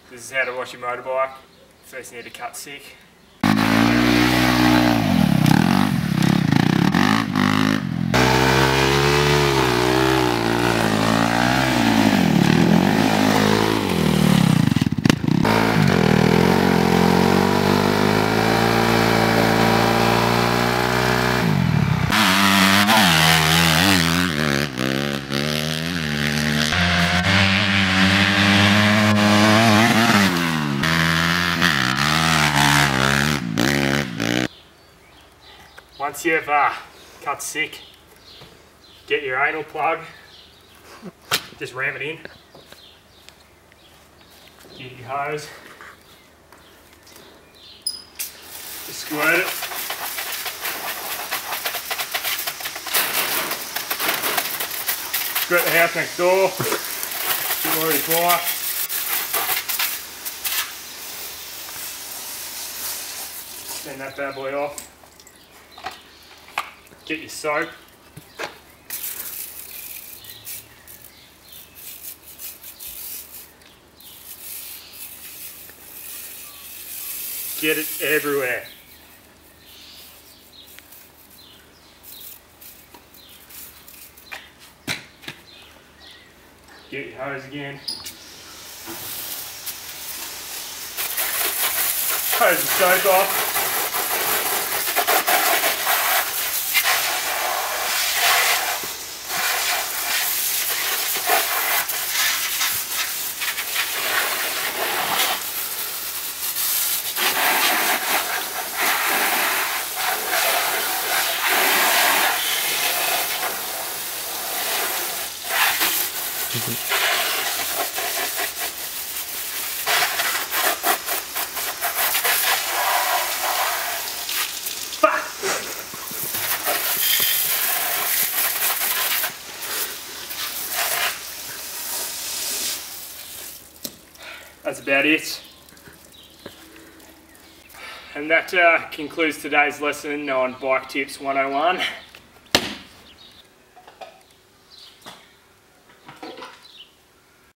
This is how to wash your motorbike. First you need to cut sick. Once you've cut sick, get your anal plug, just ram it in, get your hose, just squirt it. Squirt the house next door, get more of your fire. Send that bad boy off. Get your soap. Get it everywhere. Get your hose again. Hose the soap off. That's about it. And that concludes today's lesson on Bike Tips 101.